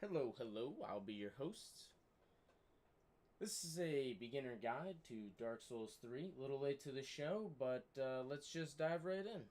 Hello, hello, I'll be your host. This is a beginner guide to Dark Souls 3. A little late to the show, but let's just dive right in.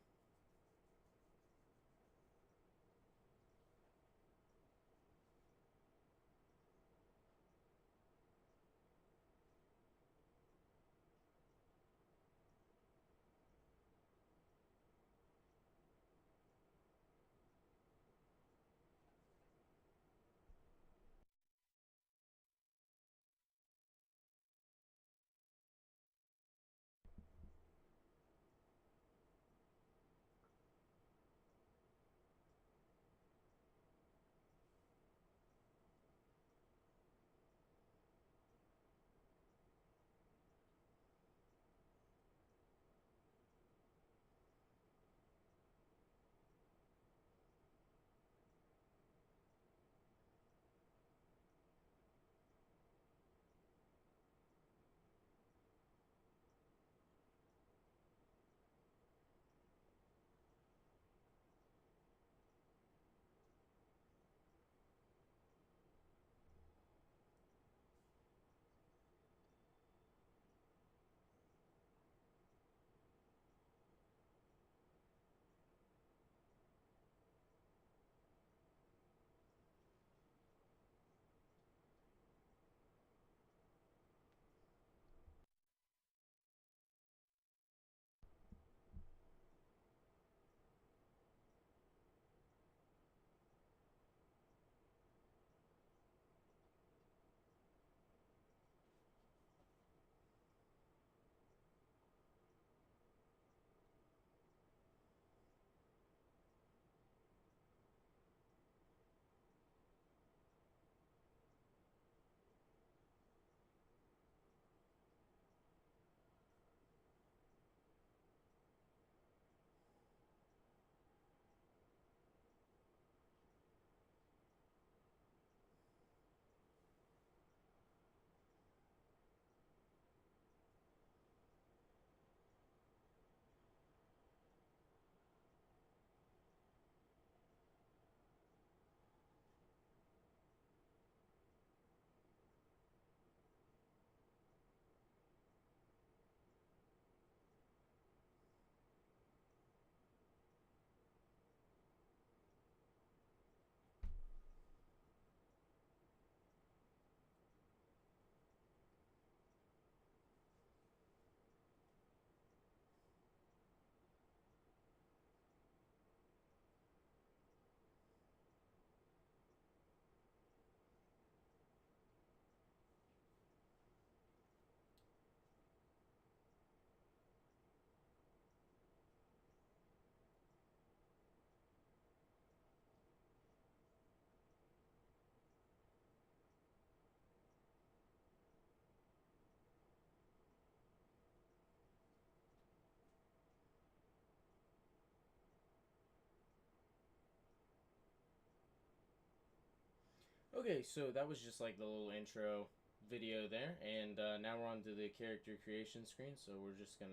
Okay, so that was just like the little intro video there, and now we're on to the character creation screen, so we're just gonna.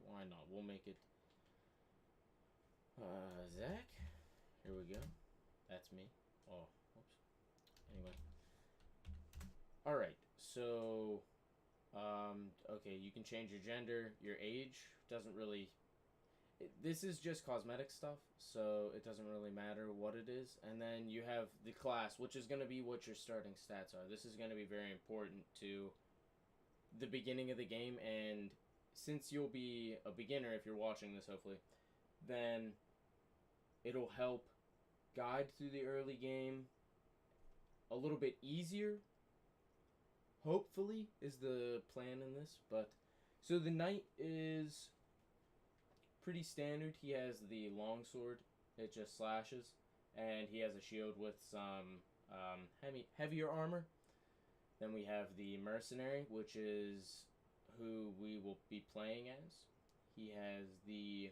Why not? We'll make it. Zach? Here we go. That's me. Oh, whoops. Anyway. Alright, so okay, you can change your gender, your age. Doesn't really. This is just cosmetic stuff, so it doesn't really matter what it is. And then you have the class, which is going to be what your starting stats are. This is going to be very important to the beginning of the game, and since you'll be a beginner if you're watching this, hopefully, then it'll help guide through the early game a little bit easier. Hopefully, is the plan in this, but so the knight is pretty standard. He has the longsword, it just slashes, and he has a shield with some heavier armor. Then we have the mercenary, which is who we will be playing as. He has the.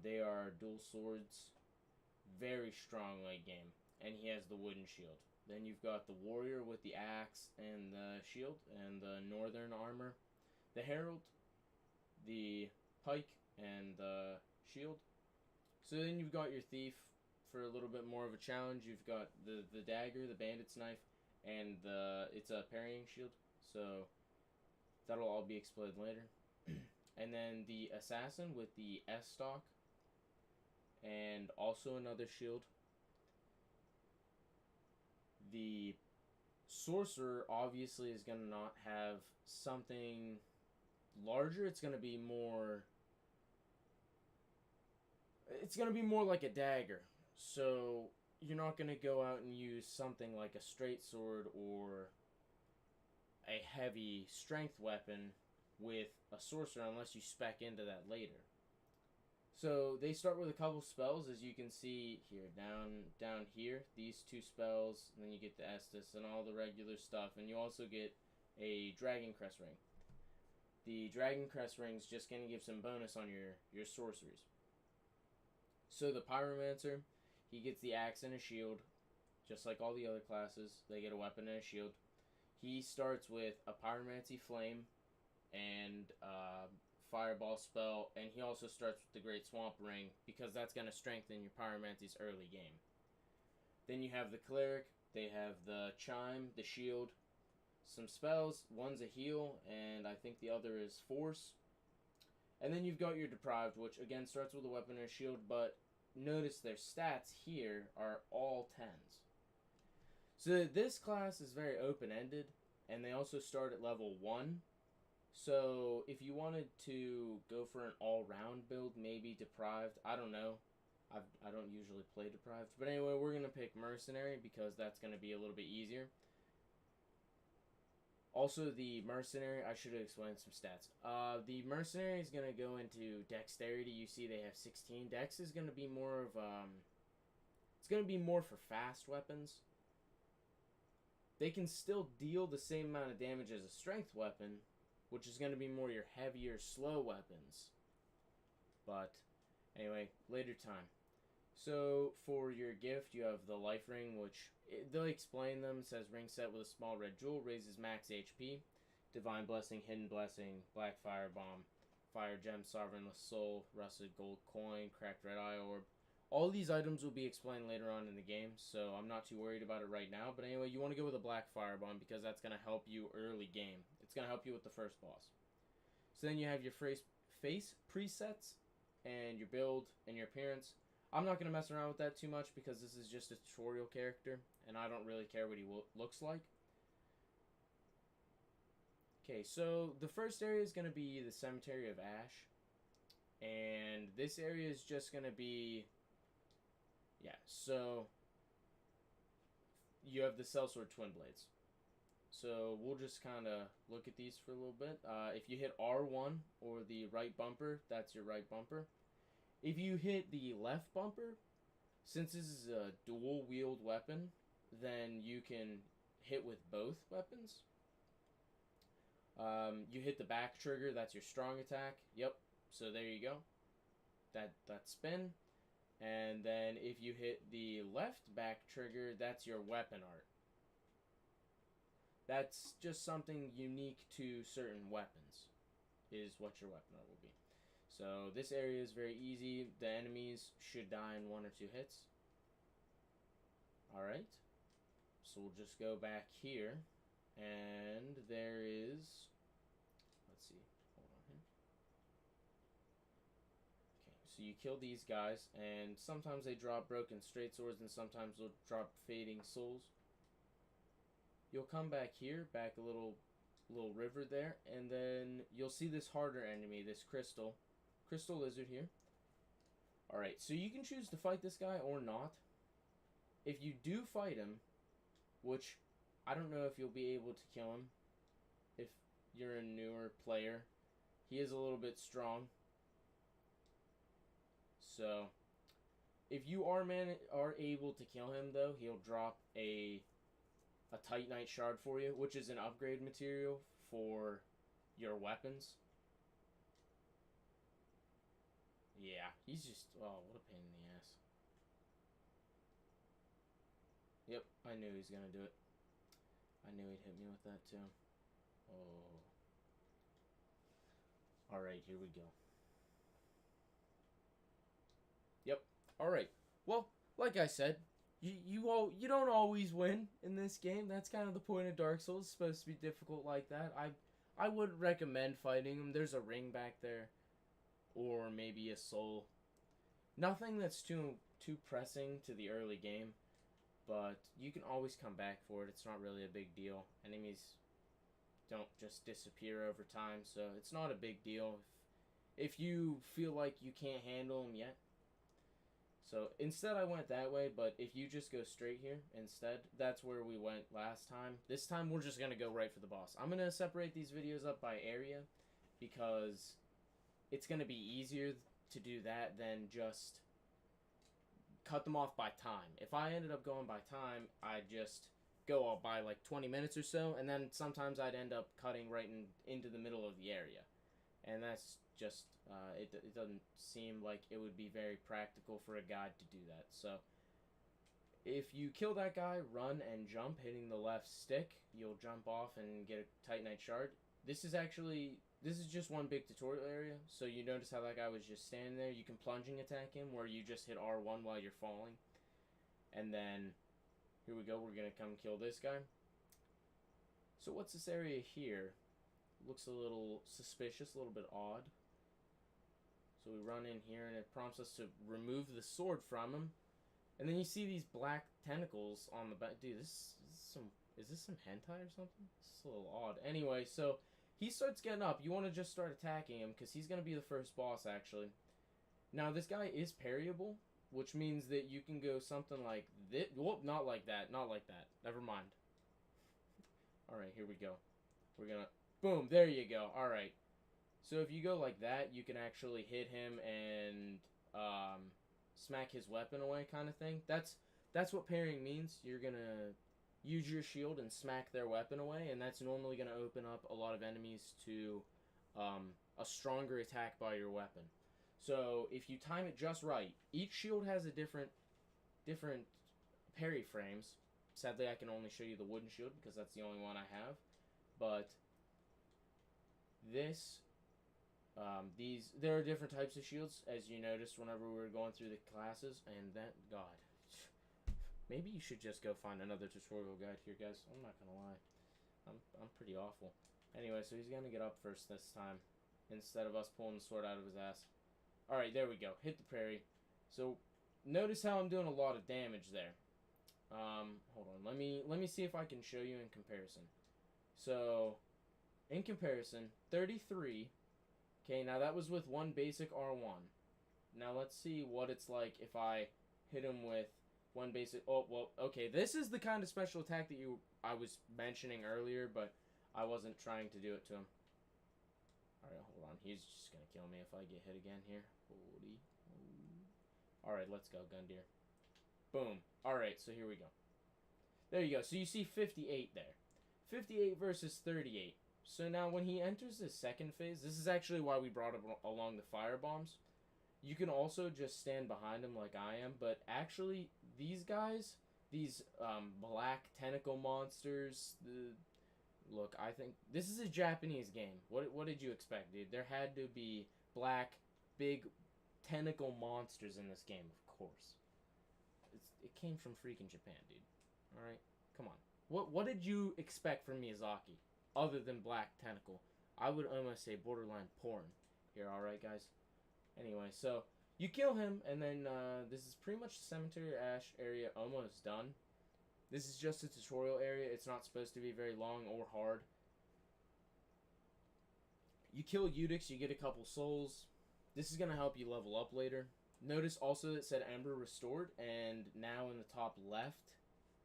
They are dual swords, very strong late game, and he has the wooden shield. Then you've got the warrior with the axe and the shield and the northern armor. The herald, the pike, and the shield. So then you've got your thief for a little bit more of a challenge, you've got the dagger, the bandit's knife, and it's a parrying shield. So that'll all be explained later. And then the assassin with the S stock, and also another shield. The sorcerer obviously is gonna not have something larger. It's gonna be more. It's gonna be more like a dagger. So you're not gonna go out and use something like a straight sword or a heavy strength weapon with a sorcerer unless you spec into that later. So they start with a couple spells, as you can see here, down here, these two spells, and then you get the Estus and all the regular stuff, and you also get a Dragon Crest Ring. The Dragon Crest Ring is just going to give some bonus on your sorceries. So the Pyromancer, he gets the axe and a shield, just like all the other classes. They get a weapon and a shield. He starts with a Pyromancy Flame and Fireball spell, and he also starts with the Great Swamp Ring because that's going to strengthen your Pyromancy's early game. Then you have the Cleric. They have the Chime, the Shield, some spells. One's a heal, and I think the other is Force. And then you've got your Deprived, which again starts with a weapon and a shield, but notice their stats here are all 10s. So this class is very open-ended, and they also start at level 1. So if you wanted to go for an all-round build, maybe Deprived, I don't know. I don't usually play Deprived. But anyway, we're going to pick Mercenary because that's going to be a little bit easier. Also, the Mercenary, I should have explained some stats. The Mercenary is going to go into Dexterity. You see they have 16. Dex is going to be more of, it's going to be more for fast weapons. They can still deal the same amount of damage as a strength weapon, which is going to be more your heavier, slow weapons. But, anyway, later time. So, for your gift, you have the Life Ring, which, they'll explain them. It says, ring set with a small red jewel, raises max HP. Divine Blessing, Hidden Blessing, Black Firebomb, Fire Gem, Sovereignless Soul, Rusted Gold Coin, Cracked Red Eye Orb. All these items will be explained later on in the game, so I'm not too worried about it right now. But anyway, you want to go with a Black Firebomb because that's going to help you early game. It's going to help you with the first boss. So then you have your face presets and your build and your appearance. I'm not going to mess around with that too much because this is just a tutorial character, and I don't really care what he looks like. Okay, so the first area is going to be the Cemetery of Ash. And this area is just going to be... Yeah, so you have the Sellsword Twin Blades. So we'll just kind of look at these for a little bit. If you hit R1 or the right bumper, that's your right bumper. If you hit the left bumper, since this is a dual wield weapon, then you can hit with both weapons. You hit the back trigger, that's your strong attack. Yep, so there you go. That spin. And then if you hit the left back trigger, that's your weapon art. That's just something unique to certain weapons, is what your weapon art will be. So this area is very easy. The enemies should die in 1 or 2 hits. Alright. So we'll just go back here. And there is... Let's see. Hold on here. Okay, so you kill these guys, and sometimes they drop broken straight swords, and sometimes they'll drop fading souls. You'll come back here, back a little river there, and then you'll see this harder enemy, this crystal lizard here. Alright, so you can choose to fight this guy or not. If you do fight him, which I don't know if you'll be able to kill him if you're a newer player. He is a little bit strong. So, if you are able to kill him though, he'll drop a Titanite Shard for you, which is an upgrade material for your weapons. Yeah, he's just... Oh, what a pain in the ass. Yep, I knew he was going to do it. I knew he'd hit me with that too. Oh. Alright, here we go. Yep. Alright. Well, like I said, you don't always win in this game. That's kind of the point of Dark Souls. It's supposed to be difficult like that. I would recommend fighting him. There's a ring back there, or maybe a soul. Nothing that's too pressing to the early game, but you can always come back for it. It's not really a big deal. Enemies don't just disappear over time, so it's not a big deal if you feel like you can't handle them yet. So instead I went that way, but if you just go straight here instead, that's where we went last time. This time we're just going to go right for the boss. I'm going to separate these videos up by area because it's going to be easier to do that than just cut them off by time. If I ended up going by time, I'd just go up by like 20 minutes or so, and then sometimes I'd end up cutting right into the middle of the area. And that's just, it doesn't seem like it would be very practical for a guide to do that. So, if you kill that guy, run and jump, hitting the left stick, you'll jump off and get a Titanite shard. This is just one big tutorial area, so you notice how that guy was just standing there. You can plunging attack him, where you just hit R1 while you're falling. And then, here we go, we're going to come kill this guy. So what's this area here? Looks a little suspicious, a little bit odd. So we run in here and it prompts us to remove the sword from him. And then you see these black tentacles on the back. Dude, is this some hentai or something? This is a little odd. Anyway, so he starts getting up. You want to just start attacking him because he's going to be the first boss, actually. Now, this guy is parryable, which means that you can go something like this. Whoop, not like that. Not like that. Never mind. Alright, here we go. We're going to... Boom, there you go. Alright. So if you go like that, you can actually hit him and smack his weapon away kind of thing. That's what parrying means. You're going to use your shield and smack their weapon away, and that's normally going to open up a lot of enemies to a stronger attack by your weapon. So if you time it just right, each shield has a different parry frames. Sadly, I can only show you the wooden shield because that's the only one I have. But there are different types of shields, as you noticed whenever we were going through the classes, and that, God, maybe you should just go find another tutorial guide here, guys. I'm not gonna lie, I'm pretty awful. Anyway, so he's gonna get up first this time, instead of us pulling the sword out of his ass. Alright, there we go, hit the parry. So, notice how I'm doing a lot of damage there. Hold on, let me see if I can show you in comparison. So, in comparison, 33. Okay, now that was with one basic R1. Now let's see what it's like if I hit him with one basic... Oh, well, okay, this is the kind of special attack that I was mentioning earlier, but I wasn't trying to do it to him. Alright, hold on. He's just gonna kill me if I get hit again here. Holy... Alright, let's go, Gundyr. Boom. Alright, so here we go. There you go. So you see 58 there. 58 versus 38. So now when he enters his second phase, this is actually why we brought along the fire bombs. You can also just stand behind him like I am, but actually these guys, these black tentacle monsters, look, I think this is a Japanese game. What did you expect, dude? There had to be black, big tentacle monsters in this game, of course. It came from freaking Japan, dude. All right, come on. What did you expect from Miyazaki? Other than black tentacle. I would almost say borderline porn here, alright guys? Anyway, so you kill him, and then this is pretty much the Cemetery Ash area almost done. This is just a tutorial area. It's not supposed to be very long or hard. You kill Eudix, you get a couple souls. This is going to help you level up later. Notice also it said Ember Restored, and now in the top left,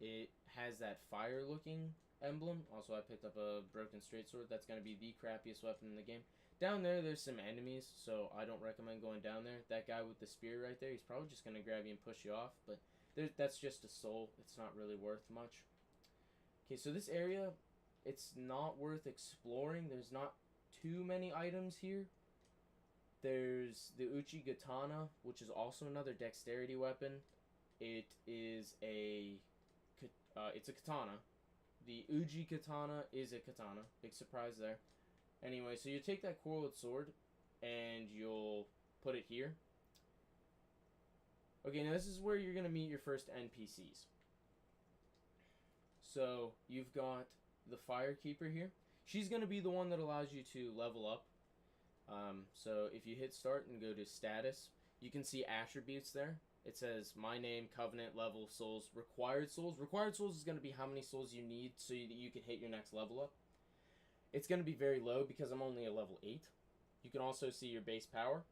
it has that fire looking emblem. Also, I picked up a broken straight sword. That's going to be the crappiest weapon in the game. Down there's some enemies, so I don't recommend going down there. That guy with the spear right there, he's probably just going to grab you and push you off, but that's just a soul. It's not really worth much. Okay, so this area, it's not worth exploring. There's not too many items here. There's the Uchi Katana, which is also another dexterity weapon. It is it's a katana. The Uji Katana is a katana. Big surprise there. Anyway, so you take that quarreled sword and you'll put it here. Okay, now this is where you're going to meet your first NPCs. So, you've got the Firekeeper here. She's going to be the one that allows you to level up. So, if you hit start and go to status, you can see attributes there. It says my name, covenant, level, souls, required souls. Required souls is going to be how many souls you need so that you can hit your next level up. It's going to be very low because I'm only a level 8. You can also see your base power.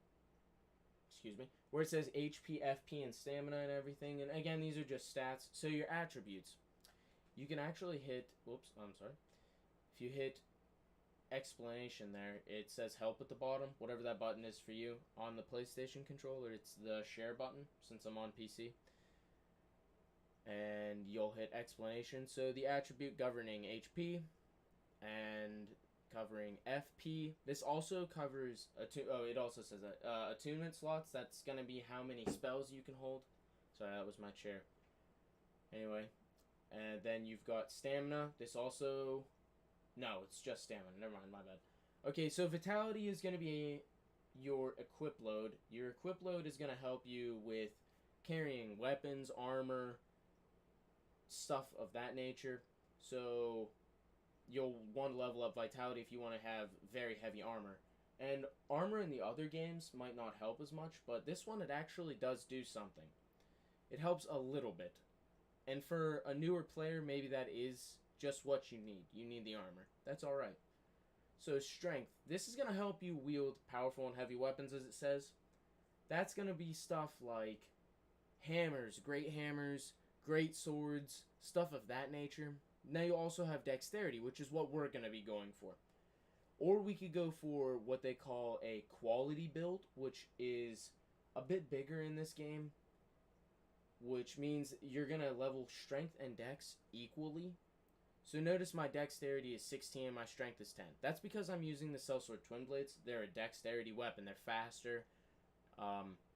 Excuse me. Where it says HP, FP, and stamina and everything. And again, these are just stats. So your attributes. You can actually hit... Whoops, I'm sorry. If you hit explanation there, it says help at the bottom. Whatever that button is for you. On the PlayStation controller, it's the share button since I'm on PC. And you'll hit explanation. So the attribute governing HP and covering FP. This also covers it also says that attunement slots. That's gonna be how many spells you can hold. Sorry, that was my chair. Anyway, and then you've got stamina. This also, no, it's just stamina. Never mind, my bad. Okay, so vitality is gonna be your equip load. Your equip load is gonna help you with carrying weapons, armor, stuff of that nature. So you'll want to level up vitality if you want to have very heavy armor. And armor in the other games might not help as much, but this one, it actually does do something. It helps a little bit. And for a newer player, maybe that is just what you need. You need the armor. That's alright. So strength. This is going to help you wield powerful and heavy weapons, as it says. That's going to be stuff like hammers, great swords, stuff of that nature. Now you also have dexterity, which is what we're going to be going for. Or we could go for what they call a quality build, which is a bit bigger in this game, which means you're going to level strength and dex equally. So notice my dexterity is 16 and my strength is 10. That's because I'm using the Sellsword Twin Blades. They're a dexterity weapon. They're faster,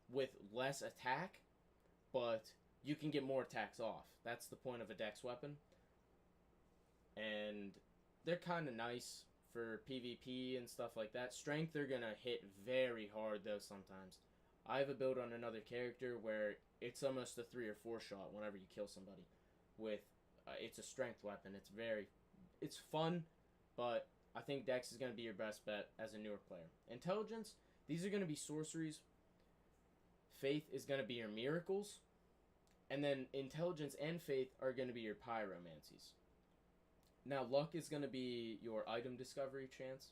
with less attack, but you can get more attacks off. That's the point of a dex weapon. And they're kind of nice for PvP and stuff like that. Strength, they're going to hit very hard, though, sometimes. I have a build on another character where it's almost a 3 or 4 shot whenever you kill somebody. With, it's a strength weapon. It's fun, but I think Dex is going to be your best bet as a newer player. Intelligence, these are going to be sorceries. Faith is going to be your miracles. And then Intelligence and Faith are going to be your pyromancies. Now, luck is going to be your item discovery chance,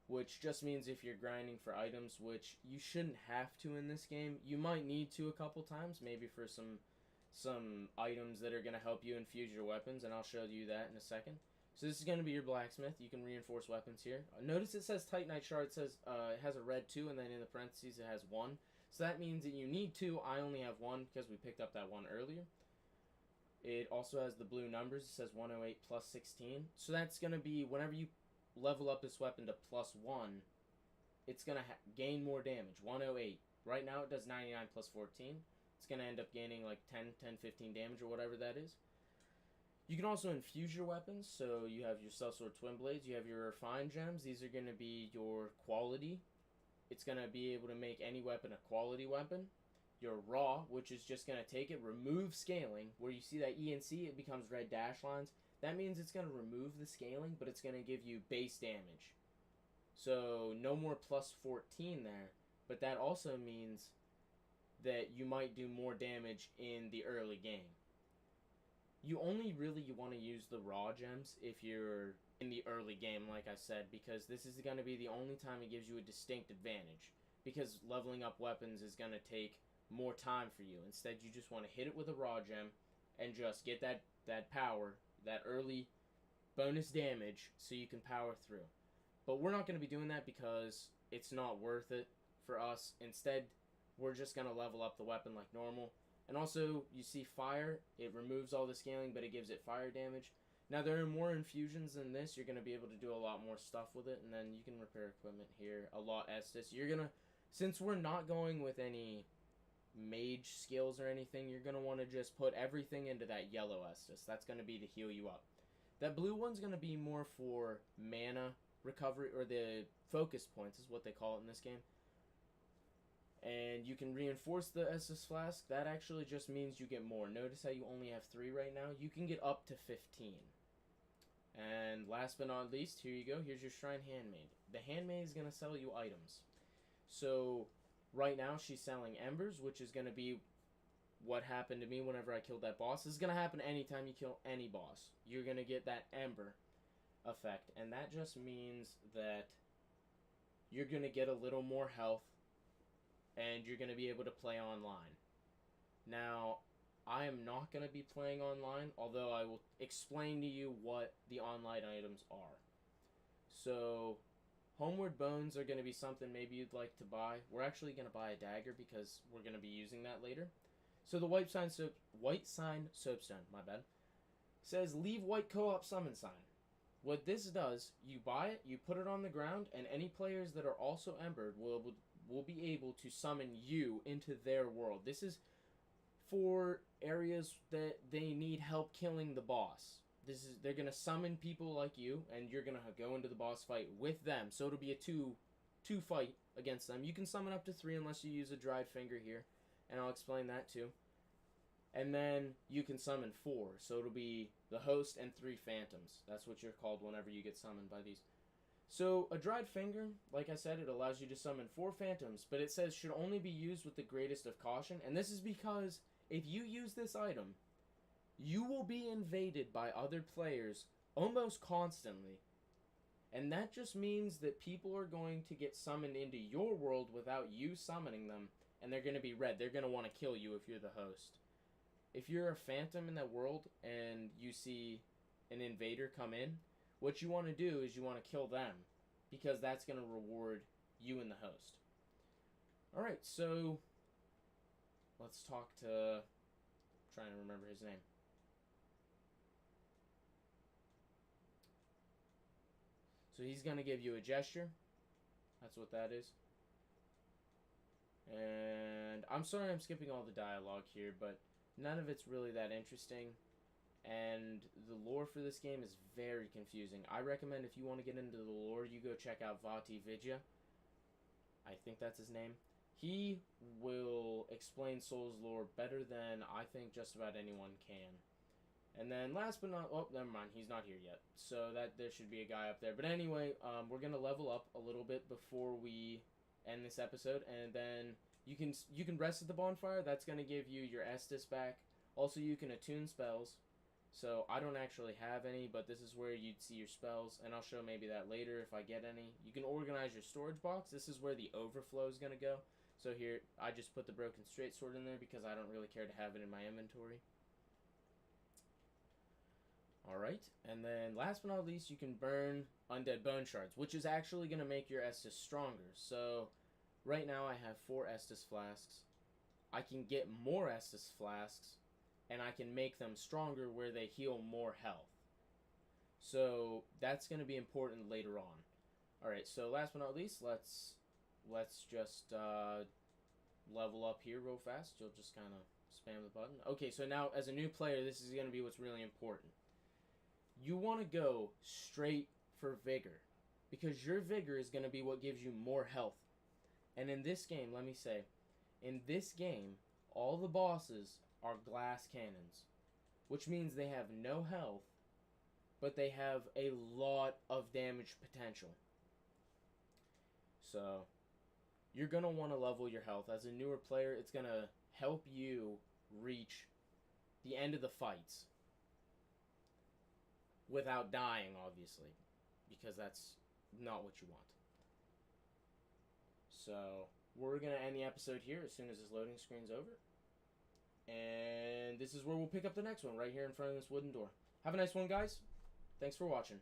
which just means if you're grinding for items, which you shouldn't have to in this game. You might need to a couple times, maybe for some items that are going to help you infuse your weapons, and I'll show you that in a second. So this is going to be your blacksmith. You can reinforce weapons here. Notice it says Titanite Shard. It says it has a red 2, and then in the parentheses it has 1. So that means that you need 2. I only have 1 because we picked up that 1 earlier. It also has the blue numbers. It says 108 plus 16. So that's going to be, whenever you level up this weapon to plus 1, it's going to gain more damage. 108. Right now it does 99 plus 14. It's going to end up gaining like 10, 15 damage or whatever that is. You can also infuse your weapons. So you have your Sellsword Twin Blades. You have your Refined Gems. These are going to be your quality. It's going to be able to make any weapon a quality weapon. Your Raw, which is just going to take it, remove scaling. Where you see that E and C, it becomes red dash lines. That means it's going to remove the scaling, but it's going to give you base damage. So no more plus 14 there. But that also means that you might do more damage in the early game. You only really want to use the Raw gems if you're in the early game, like I said, because this is going to be the only time it gives you a distinct advantage. Because leveling up weapons is going to take more time for you. Instead, you just want to hit it with a Raw gem and just get that power, that early bonus damage, so you can power through. But we're not going to be doing that because it's not worth it for us. Instead, we're just going to level up the weapon like normal. And also, you see fire, it removes all the scaling, but it gives it fire damage. Now, there are more infusions than this. You're going to be able to do a lot more stuff with it, and then you can repair equipment here a lot Estus. You're going to, since we're not going with any mage skills or anything, you're going to want to just put everything into that yellow Estus. That's going to be to heal you up. That blue one's going to be more for mana recovery, or the focus points is what they call it in this game. And you can reinforce the Estus Flask. That actually just means you get more. Notice how you only have 3 right now? You can get up to 15. And last but not least, here you go. Here's your Shrine Handmaid. The Handmaid is going to sell you items. So, right now she's selling Embers, which is going to be what happened to me whenever I killed that boss. This is going to happen anytime you kill any boss. You're going to get that Ember effect. And that just means that you're going to get a little more health. And you're going to be able to play online. Now, I am not going to be playing online, although I will explain to you what the online items are. So, Homeward Bones are going to be something maybe you'd like to buy. We're actually going to buy a dagger because we're going to be using that later. So the White Sign Soapstone, my bad, says leave white co-op summon sign. What this does, you buy it, you put it on the ground, and any players that are also embered will be able to summon you into their world. This is for areas that they need help killing the boss. They're gonna summon people like you, and you're gonna go into the boss fight with them. So it'll be a two fight against them. You can summon up to 3 unless you use a dried finger here, and I'll explain that too. And then you can summon 4, so it'll be the host and 3 phantoms. That's what you're called whenever you get summoned by these. So a dried finger, like I said, it allows you to summon 4 phantoms, but it says should only be used with the greatest of caution, and this is because if you use this item, you will be invaded by other players almost constantly. And that just means that people are going to get summoned into your world without you summoning them, and they're going to be red. They're going to want to kill you if you're the host. If you're a phantom in that world and you see an invader come in, what you want to do is you want to kill them, because that's going to reward you and the host. Alright, so let's talk to... trying to remember his name. So he's going to give you a gesture. That's what that is. And I'm sorry I'm skipping all the dialogue here, but none of it's really that interesting. And the lore for this game is very confusing. I recommend if you want to get into the lore, you go check out Vati Vidya. I think that's his name. He will explain Souls lore better than I think just about anyone can. And then last but not... oh, never mind. He's not here yet. So that there should be a guy up there. But anyway, we're going to level up a little bit before we end this episode. And then you can rest at the bonfire. That's going to give you your Estus back. Also, you can attune spells. So I don't actually have any, but this is where you'd see your spells. And I'll show maybe that later if I get any. You can organize your storage box. This is where the overflow is going to go. So here, I just put the Broken Straight Sword in there because I don't really care to have it in my inventory. Alright, and then last but not least, you can burn Undead Bone Shards, which is actually going to make your Estus stronger. So, right now I have 4 Estus Flasks. I can get more Estus Flasks, and I can make them stronger where they heal more health. So, that's going to be important later on. Alright, so last but not least, let's just level up here real fast. You'll just kind of spam the button. Okay, so now as a new player, this is going to be what's really important. You want to go straight for Vigor, because your Vigor is going to be what gives you more health. And in this game, let me say, in this game, all the bosses are glass cannons, which means they have no health, but they have a lot of damage potential. So, you're going to want to level your health. As a newer player, it's going to help you reach the end of the fights without dying, obviously, because that's not what you want. So, we're going to end the episode here as soon as this loading screen's over. And this is where we'll pick up the next one, right here in front of this wooden door. Have a nice one, guys. Thanks for watching.